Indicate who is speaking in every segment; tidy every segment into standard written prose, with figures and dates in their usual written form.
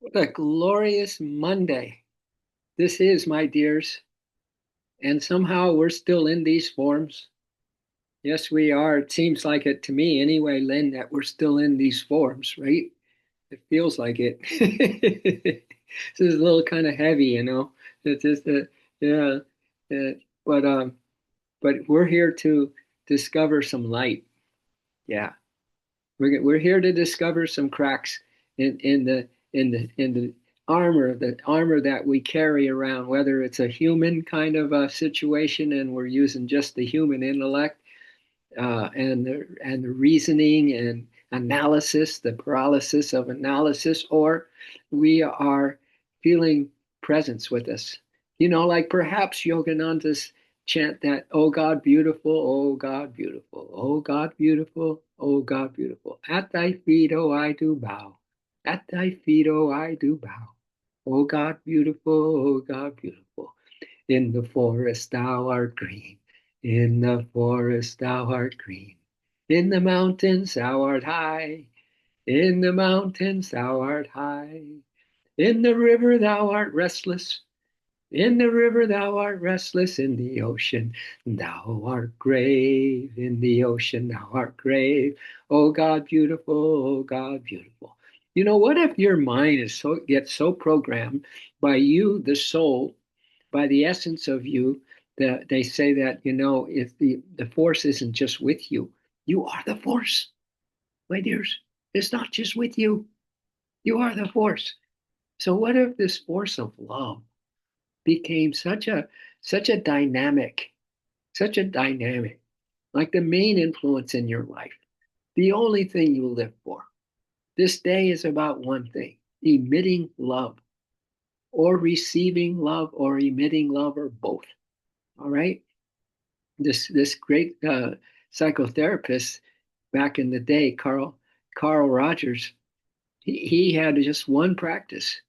Speaker 1: What a glorious Monday this is, my dears. And somehow we're still in these forms. Yes, we are. It seems like it to me anyway, Lynn, that we're still in these forms, right? It feels like it. This is a little kind of heavy, you know. It's just yeah. Uh, but but we're here to discover some light. Yeah. We're here to discover some cracks in the armor that we carry around, whether it's a human kind of a situation and we're using just the human intellect and the reasoning and analysis, the paralysis of analysis, or we are feeling presence with us. You know, like perhaps Yogananda's chant that, "Oh God, beautiful, oh God, beautiful, oh God, beautiful, oh God, beautiful. At thy feet, oh, I do bow. At thy feet, oh, I do bow. Oh God, beautiful, oh God, beautiful. In the forest thou art green. In the forest thou art green. In the mountains thou art high. In the mountains thou art high. In the river thou art restless. In the river thou art restless. In the ocean thou art grave. In the ocean thou art grave. Oh God, beautiful. Oh God, beautiful. You know, what if your mind is gets so programmed by you, the soul, by the essence of you, that they say that, you know, if the force isn't just with you, you are the force, my dears. It's not just with you. You are the force. So what if this force of love became such a such a dynamic, like the main influence in your life, the only thing you live for? This day is about one thing: emitting love, or receiving love, or emitting love, or both. All right. This great psychotherapist back in the day, Carl Rogers, he had just one practice,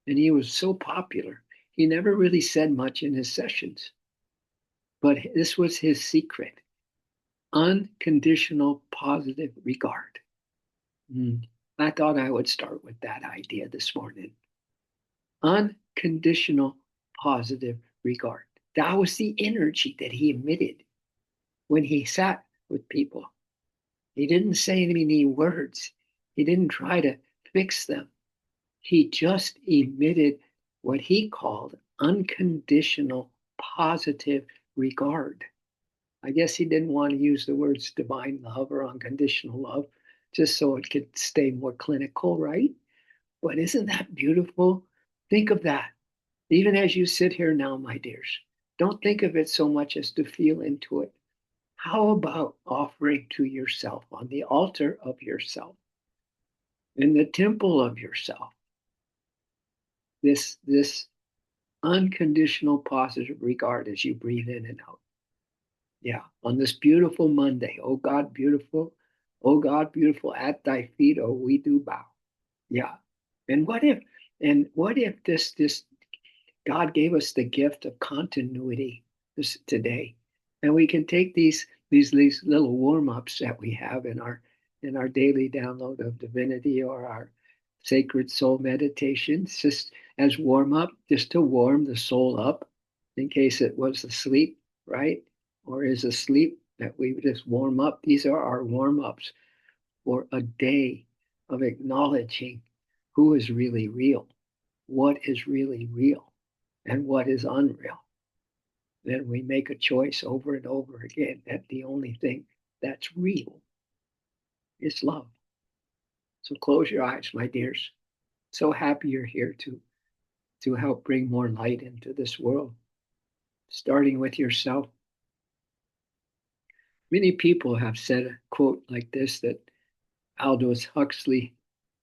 Speaker 1: and he was so popular. He never really said much in his sessions, but this was his secret: unconditional positive regard. Mm. I thought I would start with that idea this morning. Unconditional positive regard. That was the energy that he emitted when he sat with people. He didn't say any words. He didn't try to fix them. He just emitted what he called unconditional positive regard. I guess he didn't want to use the words divine love or unconditional love just so it could stay more clinical, right? But isn't that beautiful? Think of that. Even as you sit here now, my dears, don't think of it so much as to feel into it. How about offering to yourself on the altar of yourself, in the temple of yourself, this unconditional positive regard as you breathe in and out? Yeah, on this beautiful Monday, oh God, beautiful, at thy feet, oh, we do bow. Yeah. And what if this God gave us the gift of continuity this today, and we can take these little warm-ups that we have in our daily download of divinity, or our sacred soul meditations, just as warm up, just to warm the soul up in case it was asleep, right? Or is asleep, that we just warm up. These are our warm-ups for a day of acknowledging who is really real, what is really real, and what is unreal. Then we make a choice over and over again that the only thing that's real is love. So close your eyes, my dears. So happy you're here to help bring more light into this world, starting with yourself. Many people have said a quote like this that Aldous Huxley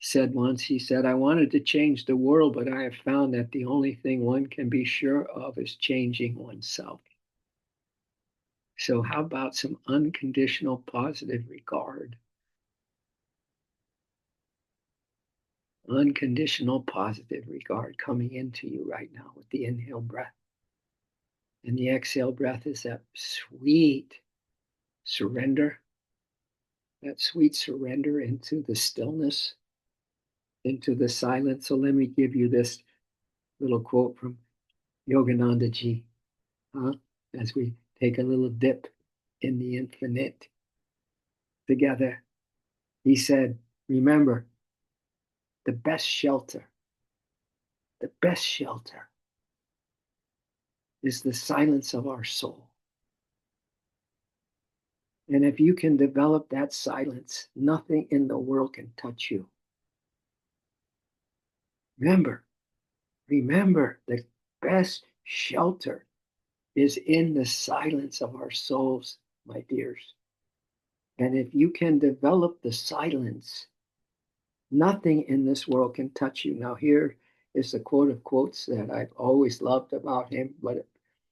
Speaker 1: said once. He said, "I wanted to change the world, but I have found that the only thing one can be sure of is changing oneself." So, how about some unconditional positive regard? Unconditional positive regard coming into you right now with the inhale breath. And the exhale breath is that sweet surrender, that sweet surrender into the stillness, into the silence. So let me give you this little quote from Yogananda ji, huh? As we take a little dip in the infinite together. He said, remember, the best shelter, the best shelter is the silence of our soul. And if you can develop that silence, nothing in the world can touch you. Remember, remember, the best shelter is in the silence of our souls, my dears. And if you can develop the silence, nothing in this world can touch you. Now, here is the quote of quotes that I've always loved about him, but it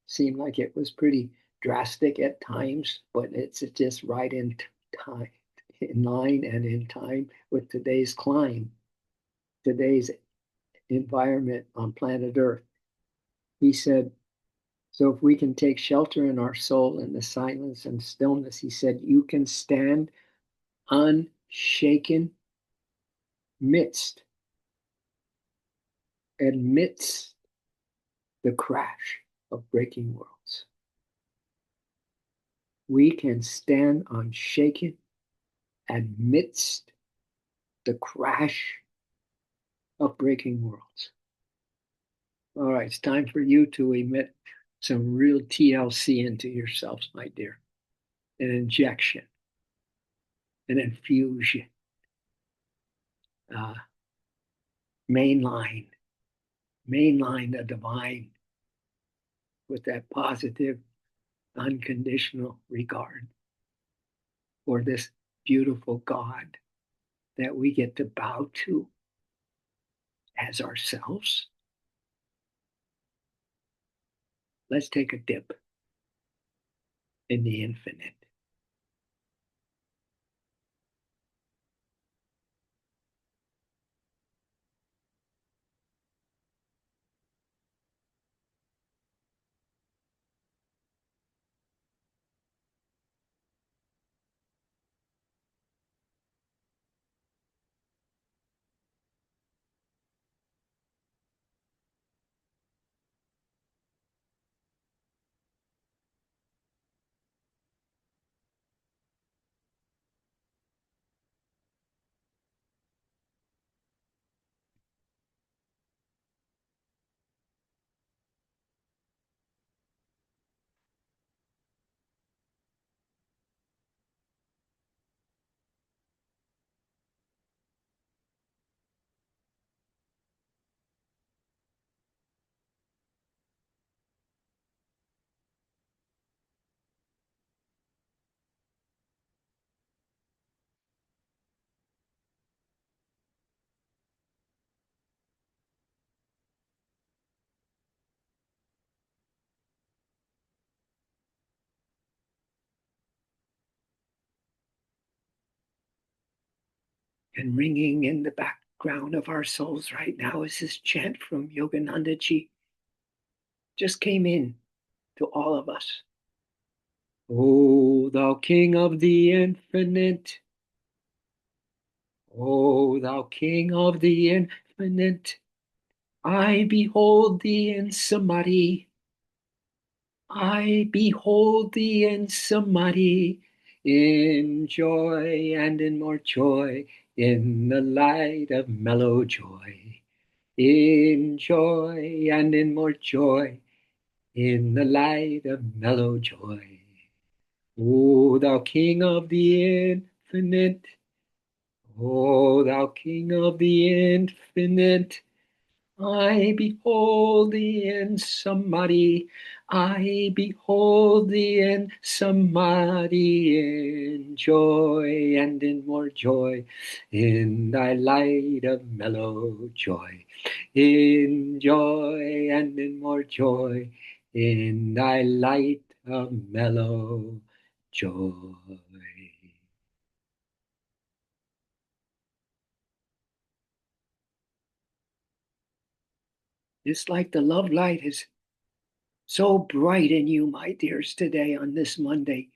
Speaker 1: seemed like it was pretty drastic at times, but it's just right in time, in line and in time with today's climb, today's environment on planet Earth. He said, so if we can take shelter in our soul in the silence and stillness, he said, you can stand unshaken midst, amidst the crash of breaking worlds. We can stand unshaken amidst the crash of breaking worlds. All right, it's time for you to emit some real TLC into yourselves, my dear. An injection, an infusion, uh, mainline, mainline the divine with that positive, unconditional regard for this beautiful God that we get to bow to as ourselves. Let's take a dip in the infinite. And ringing in the background of our souls right now is this chant from Yogananda ji. Just came in to all of us. O thou King of the infinite, O thou King of the infinite, I behold thee in samadhi. I behold thee in samadhi, in joy and in more joy, in the light of mellow joy, in joy and in more joy, in the light of mellow joy. O thou King of the infinite, O thou King of the infinite, I behold thee in samadhi. I behold thee in samadhi, in joy and in more joy, in thy light of mellow joy, in joy and in more joy, in thy light of mellow joy. It's like the love light is so bright in you, my dears, today on this Monday,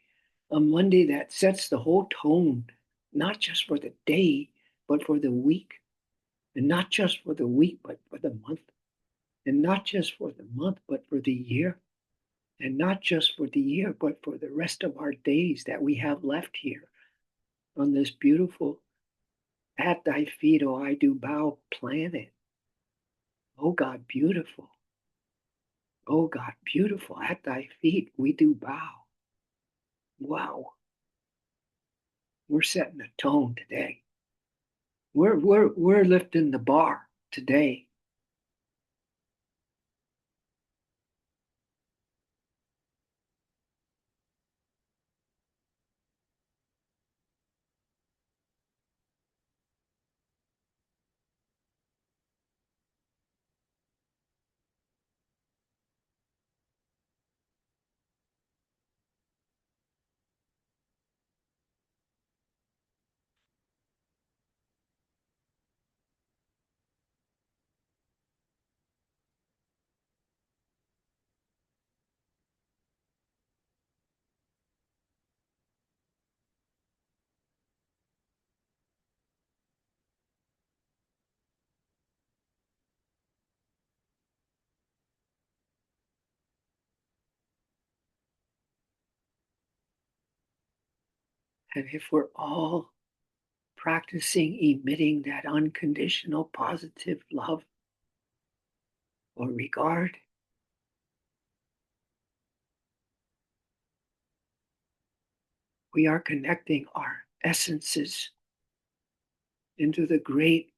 Speaker 1: a Monday that sets the whole tone, not just for the day, but for the week And not just for the week, but for the month. And not just for the month, but for the year. And not just for the year, but for the rest of our days that we have left here on this beautiful, at thy feet, oh, I do bow planet. Oh God, beautiful. Oh God, beautiful. At thy feet, we do bow. Wow. We're setting a tone today. We're lifting the bar today. And if we're all practicing emitting that unconditional positive love or regard, we are connecting our essences into the great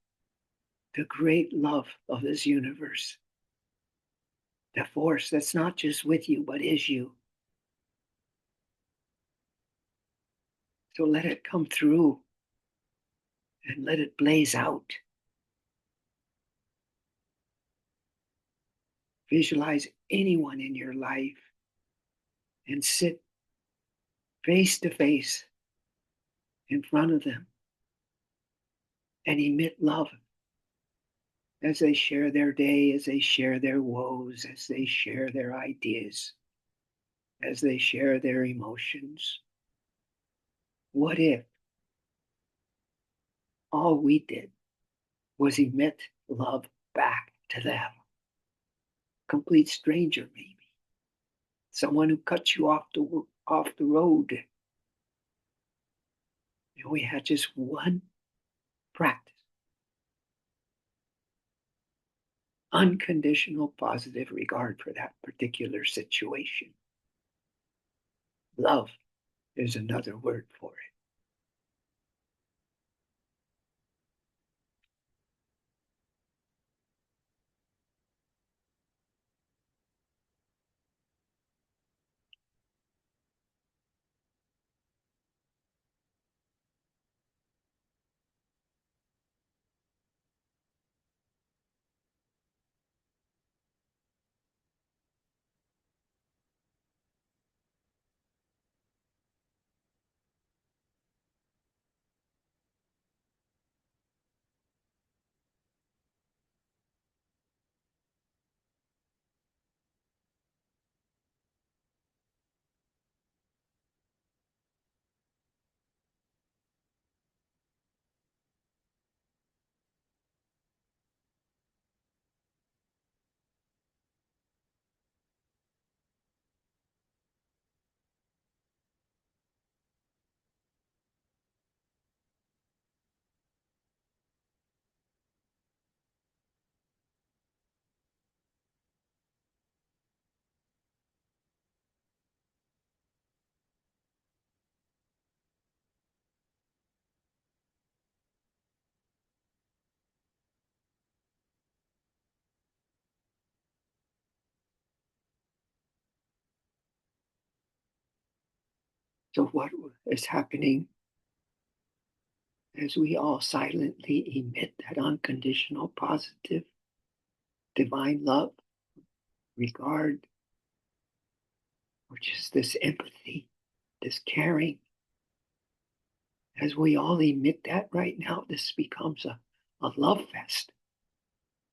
Speaker 1: love of this universe, the force that's not just with you, but is you. So let it come through and let it blaze out. Visualize anyone in your life and sit face to face in front of them and emit love as they share their day, as they share their woes, as they share their ideas, as they share their emotions. What if all we did was emit love back to them? Complete stranger, maybe. Someone who cuts you off the road. And we had just one practice. Unconditional positive regard for that particular situation. Love is another word for it. So, what is happening as we all silently emit that unconditional, positive, divine love, regard, which is this empathy, this caring? As we all emit that right now, this becomes a love fest.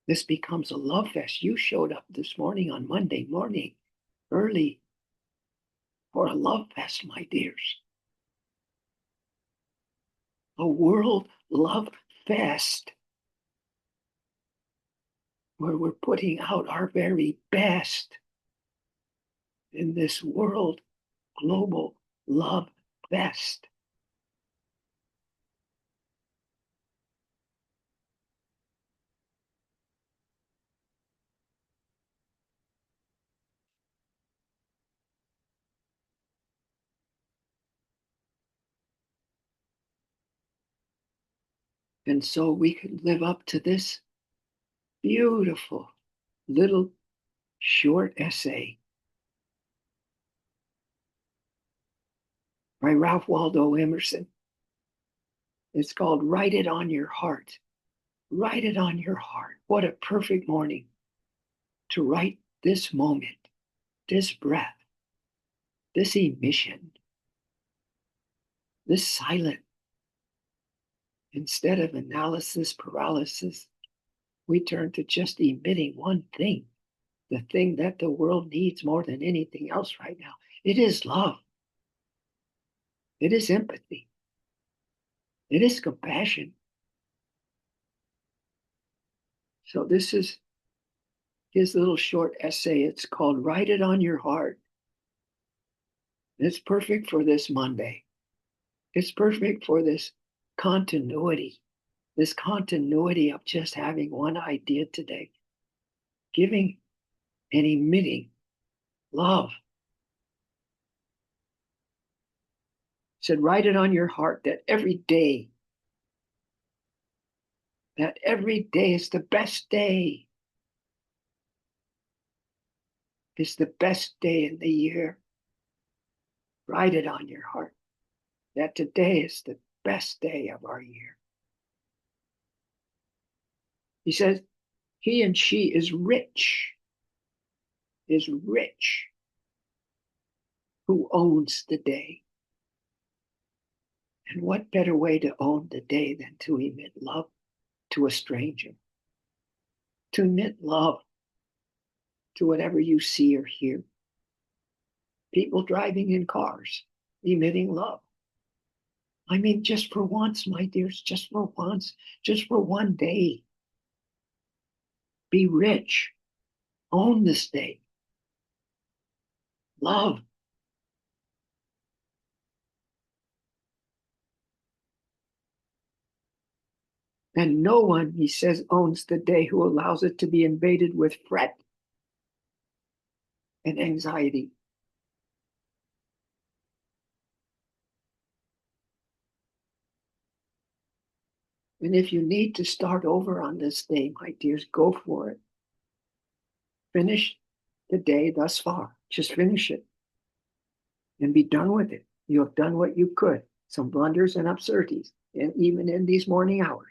Speaker 1: This becomes a love fest. You showed up this morning on Monday morning early for a love fest, my dears. A world love fest. where we're putting out our very best in this world global love fest. And so we can live up to this beautiful little short essay by Ralph Waldo Emerson. It's called Write It on Your Heart. Write it on your heart. What a perfect morning to write this moment, this breath, this emission, this silence. Instead of analysis paralysis, we turn to just emitting one thing, the thing that the world needs more than anything else right now. It is love. It is empathy. It is compassion. So this is his little short essay. It's called Write It on Your Heart. It's perfect for this Monday. It's perfect for this continuity of just having one idea today, giving and emitting love. Said, write it on your heart that every day is the best day. It's the best day in the year. Write it on your heart that today is the best day of our year. He says, he and she is rich, who owns the day. And what better way to own the day than to emit love to a stranger? To emit love to whatever you see or hear. People driving in cars, emitting love. I mean, just for once, my dears, just for once, just for one day. Be rich. Own this day. Love. And no one, he says, owns the day who allows it to be invaded with fret and anxiety. And if you need to start over on this day, my dears, go for it. Finish the day thus far. Just finish it and be done with it. You have done what you could, some blunders and absurdities, and even in these morning hours.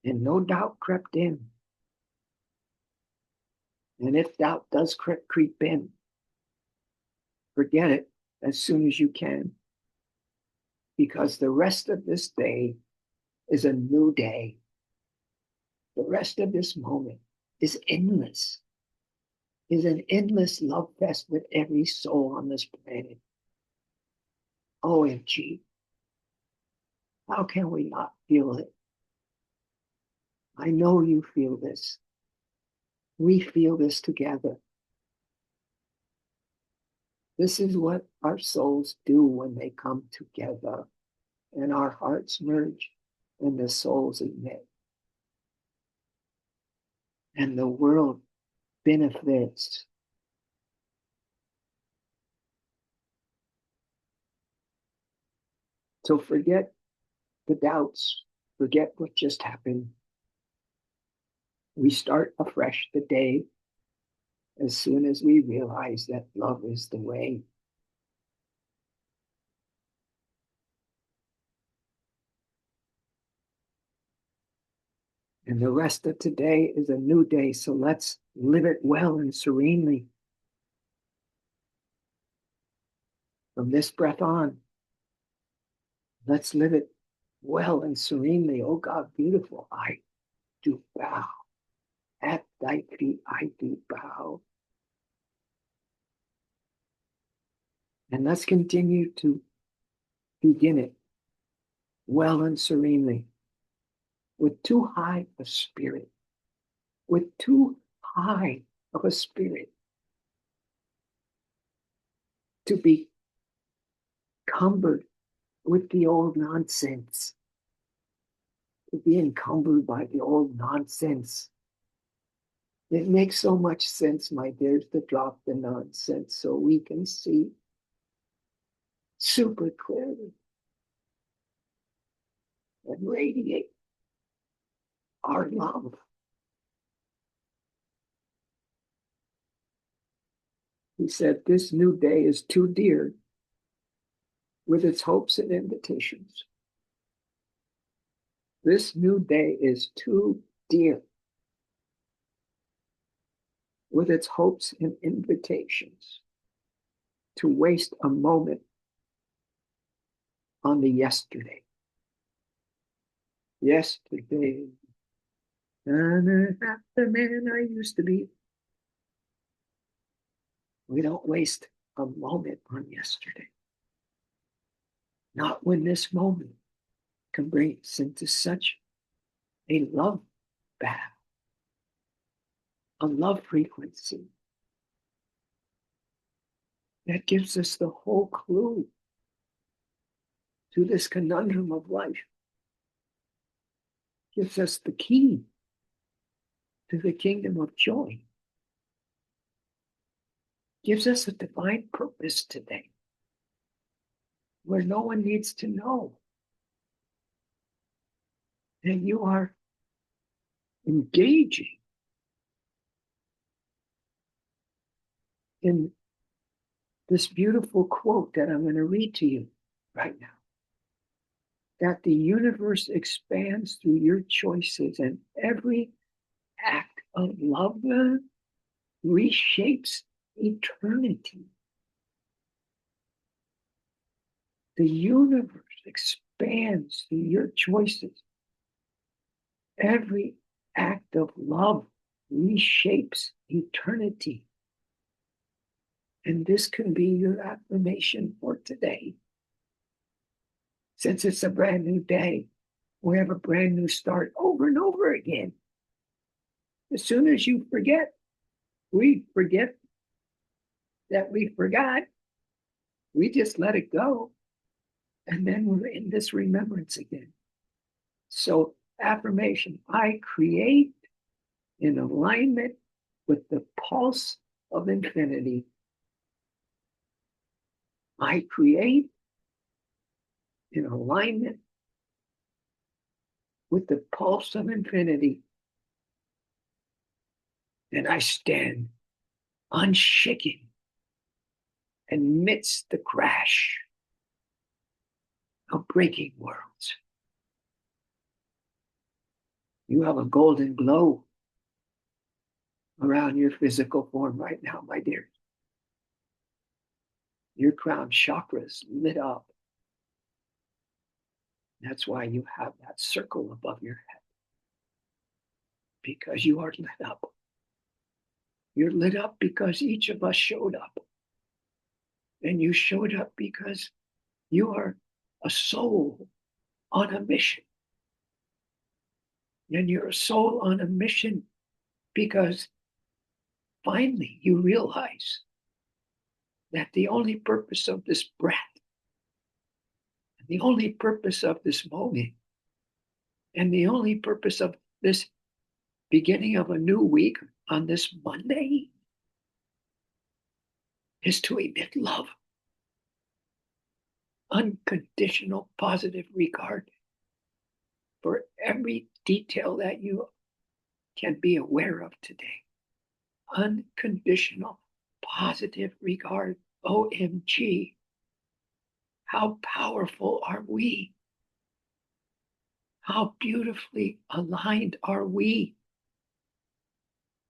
Speaker 1: And no doubt crept in. And if doubt does creep in, forget it as soon as you can. Because the rest of this day is a new day. The rest of this moment is endless, is an endless love fest with every soul on this planet. OMG. How can we not feel it? I know you feel this. We feel this together. This is what our souls do when they come together and our hearts merge and the souls emit. And the world benefits. So forget the doubts, forget what just happened. We start afresh the day as soon as we realize that love is the way. And the rest of today is a new day, so let's live it well and serenely. From this breath on, let's live it well and serenely. Oh God, beautiful, I do bow. At thy feet I do bow. And let's continue to begin it well and serenely with too high a spirit with too high of a spirit to be cumbered with the old nonsense, to be encumbered by the old nonsense. It makes so much sense, my dears, to drop the nonsense so we can see super clearly and radiate our love. He said, this new day is too dear with its hopes and invitations. This new day is too dear with its hopes and invitations to waste a moment on the yesterday. Yesterday, I'm not the man I used to be. We don't waste a moment on yesterday. Not when this moment can bring us into such a love bath, a love frequency that gives us the whole clue to this conundrum of life, gives us the key to the kingdom of joy, gives us a divine purpose today where no one needs to know that you are engaging in this beautiful quote that I'm going to read to you right now. That the universe expands through your choices, and every act of love reshapes eternity. The universe expands through your choices. Every act of love reshapes eternity. And this can be your affirmation for today. Since it's a brand new day, we have a brand new start over and over again. As soon as you forget, we forget that we forgot. We just let it go. And then we're in this remembrance again. So, affirmation, I create in alignment with the pulse of infinity. I create in alignment with the pulse of infinity. And I stand unshaken amidst the crash of breaking worlds. You have a golden glow around your physical form right now, my dear. Your crown chakras lit up. That's why you have that circle above your head, because you are lit up. You're lit up because each of us showed up. And you showed up because you are a soul on a mission. And you're a soul on a mission because finally you realize that the only purpose of this breath, the only purpose of this moment, and the only purpose of this beginning of a new week on this Monday is to emit love, unconditional positive regard for every detail that you can be aware of today. Unconditional positive regard. OMG. How powerful are we? How beautifully aligned are we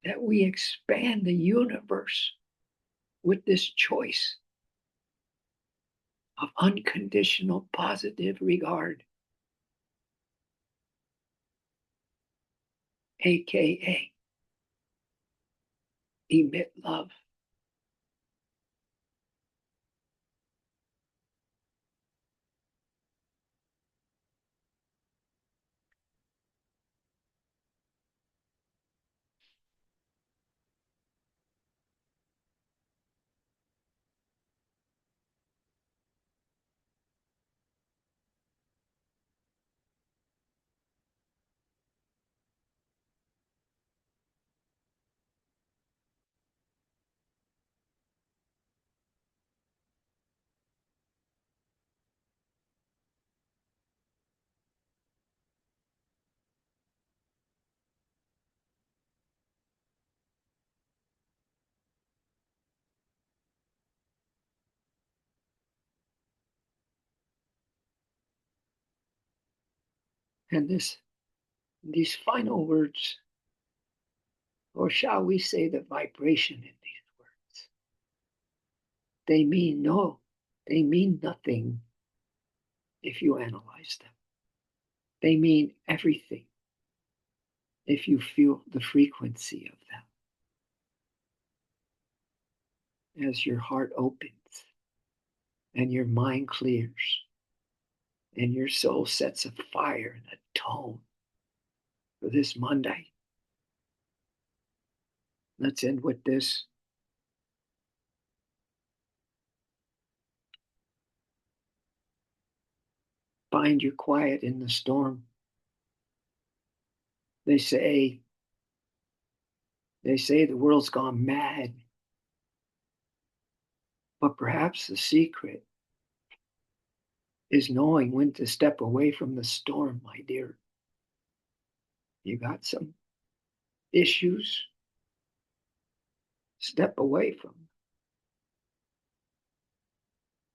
Speaker 1: that we expand the universe with this choice of unconditional positive regard, aka emit love. And these final words, or shall we say the vibration in these words, they mean nothing if you analyze them. They mean everything if you feel the frequency of them. As your heart opens and your mind clears and your soul sets a fire and a tone for this Monday. Let's end with this. Find your quiet in the storm. They say the world's gone mad. But perhaps the secret is knowing when to step away from the storm, my dear. You got some issues? Step away from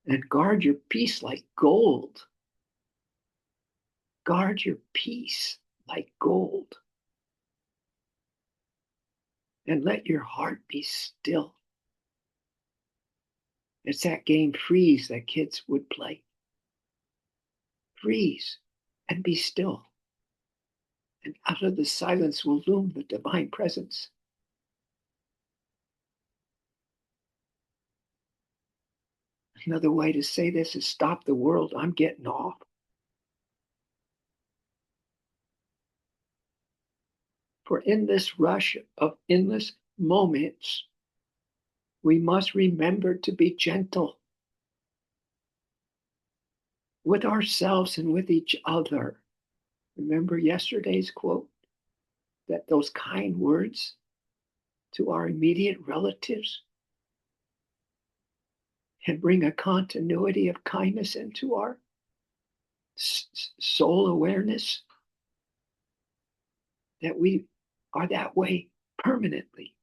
Speaker 1: them. And guard your peace like gold. Guard your peace like gold. And let your heart be still. It's that game freeze that kids would play. Freeze and be still. And out of the silence will loom the divine presence. Another way to say this is stop the world. I'm getting off. For in this rush of endless moments, we must remember to be gentle with ourselves and with each other. Remember yesterday's quote that those kind words to our immediate relatives can bring a continuity of kindness into our soul awareness, that we are that way permanently.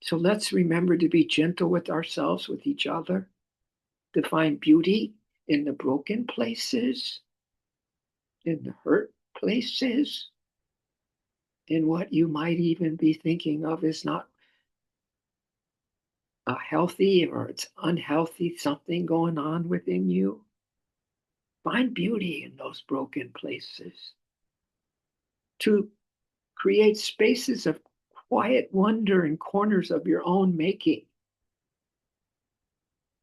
Speaker 1: So let's remember to be gentle with ourselves, with each other, to find beauty in the broken places, in the hurt places, in what you might even be thinking of as not a healthy or it's unhealthy, something going on within you. Find beauty in those broken places. To create spaces of quiet wonder in corners of your own making.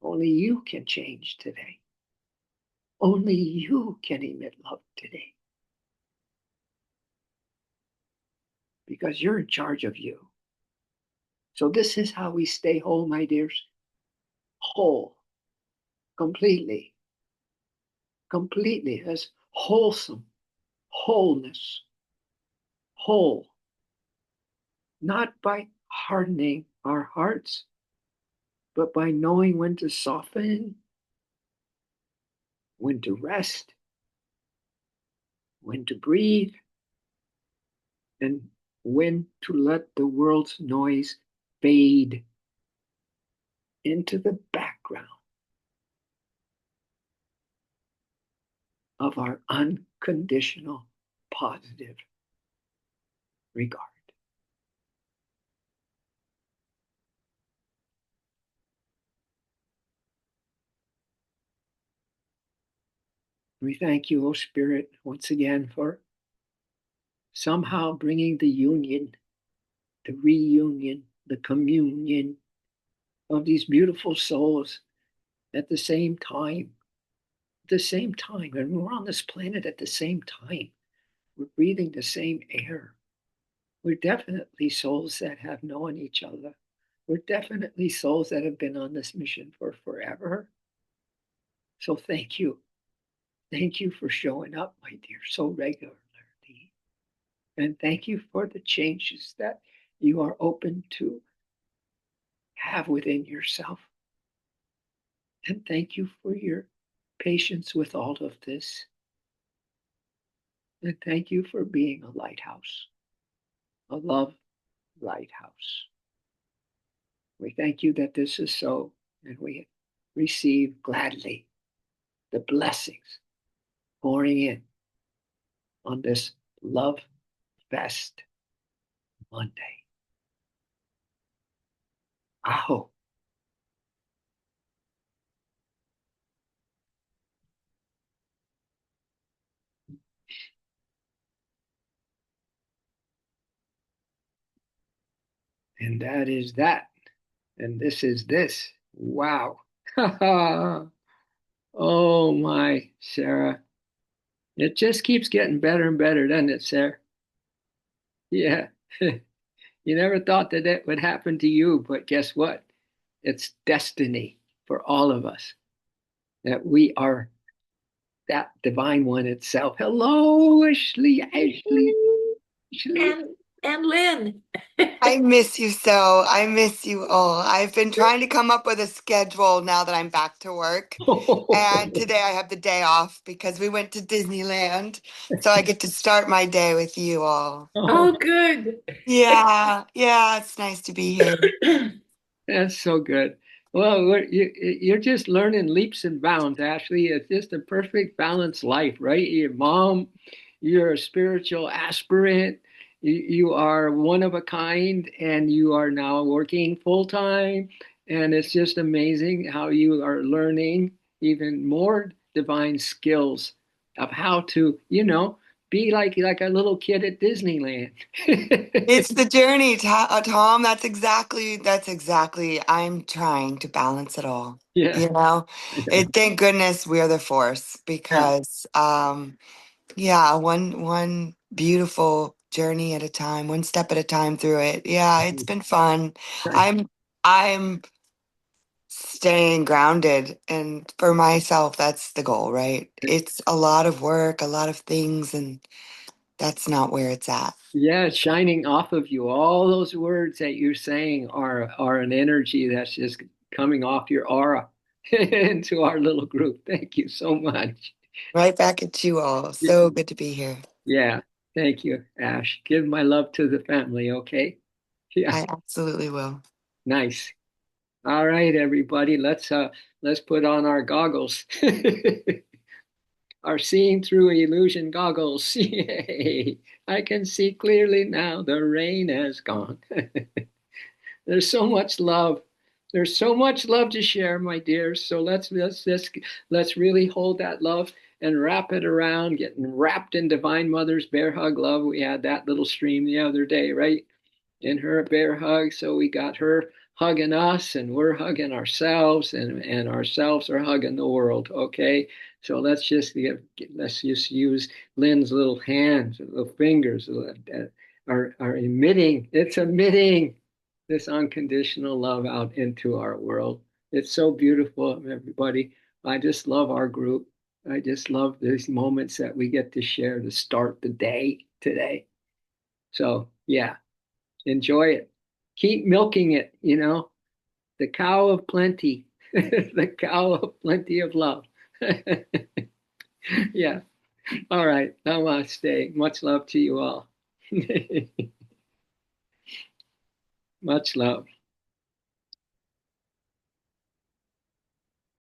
Speaker 1: Only you can change today. Only you can emit love today. Because you're in charge of you. So this is how we stay whole, my dears. Whole. Completely. Completely. As wholesome. Wholeness. Whole. Not by hardening our hearts, but by knowing when to soften, when to rest, when to breathe, and when to let the world's noise fade into the background of our unconditional positive regard. We thank you, O Spirit, once again for somehow bringing the union, the reunion, the communion of these beautiful souls at the same time. At the same time, and we're on this planet at the same time. We're breathing the same air. We're definitely souls that have known each other. We're definitely souls that have been on this mission for forever. So thank you. Thank you for showing up, my dear, so regularly. And thank you for the changes that you are open to have within yourself. And thank you for your patience with all of this. And thank you for being a lighthouse, a love lighthouse. We thank you that this is so, and we receive gladly the blessings pouring in on this Love Fest Monday. Aho. And that is that. And this is this. Wow. Oh my, Sarah. It just keeps getting better and better, doesn't it, Sarah? Yeah. You never thought that it would happen to you, but guess what? It's destiny for all of us that we are that divine one itself. Hello, Ashley, Ashley, Ashley.
Speaker 2: And and Lynn.
Speaker 3: I miss you so. I miss you all. I've been trying to come up with a schedule now that I'm back to work. And today I have the day off because we went to Disneyland. So I get to start my day with you all.
Speaker 2: Oh, good.
Speaker 3: Yeah, yeah, it's nice to be here.
Speaker 1: That's so good. Well, you're just learning leaps and bounds, Ashley. It's just a perfect balanced life, right? Your mom, you're a spiritual aspirant, you are one of a kind, and you are now working full time. And it's just amazing how you are learning even more divine skills of how to, be like a little kid at Disneyland.
Speaker 3: It's the journey, Tom. That's exactly. I'm trying to balance it all.
Speaker 1: Yeah.
Speaker 3: You know, thank goodness we're the force
Speaker 1: Yeah.
Speaker 3: because yeah, one beautiful journey at a time, one step at a time through it. Yeah, it's been fun.
Speaker 1: Nice.
Speaker 3: I'm staying grounded, and for myself, that's the goal, right? It's a lot of work, a lot of things, and that's not where it's at.
Speaker 1: Yeah, it's shining off of you. All those words that you're saying are an energy that's just coming off your aura into our little group. Thank you so much.
Speaker 3: Right back at you all. So good to be here.
Speaker 1: Yeah, thank you, Ash. Give my love to the family, okay? Yeah,
Speaker 3: I absolutely will.
Speaker 1: nice. All right, everybody, let's put on our goggles. Our seeing through illusion goggles. Yay! I can see clearly now. The rain has gone. There's so much love. There's so much love to share, my dears. So let's really hold that love and wrap it around, getting wrapped in Divine Mother's bear hug love. We had that little stream the other day, right? In her bear hug. So we got her hugging us and we're hugging ourselves and ourselves are hugging the world. Okay. So let's just use Lynn's little hands, little fingers that are emitting. It's emitting this unconditional love out into our world. It's so beautiful, everybody. I just love our group. I just love these moments that we get to share to start the day today. So, yeah, enjoy it. Keep milking it. The cow of plenty, the cow of plenty of love. Yeah. All right. Namaste. Much love to you all. Much love.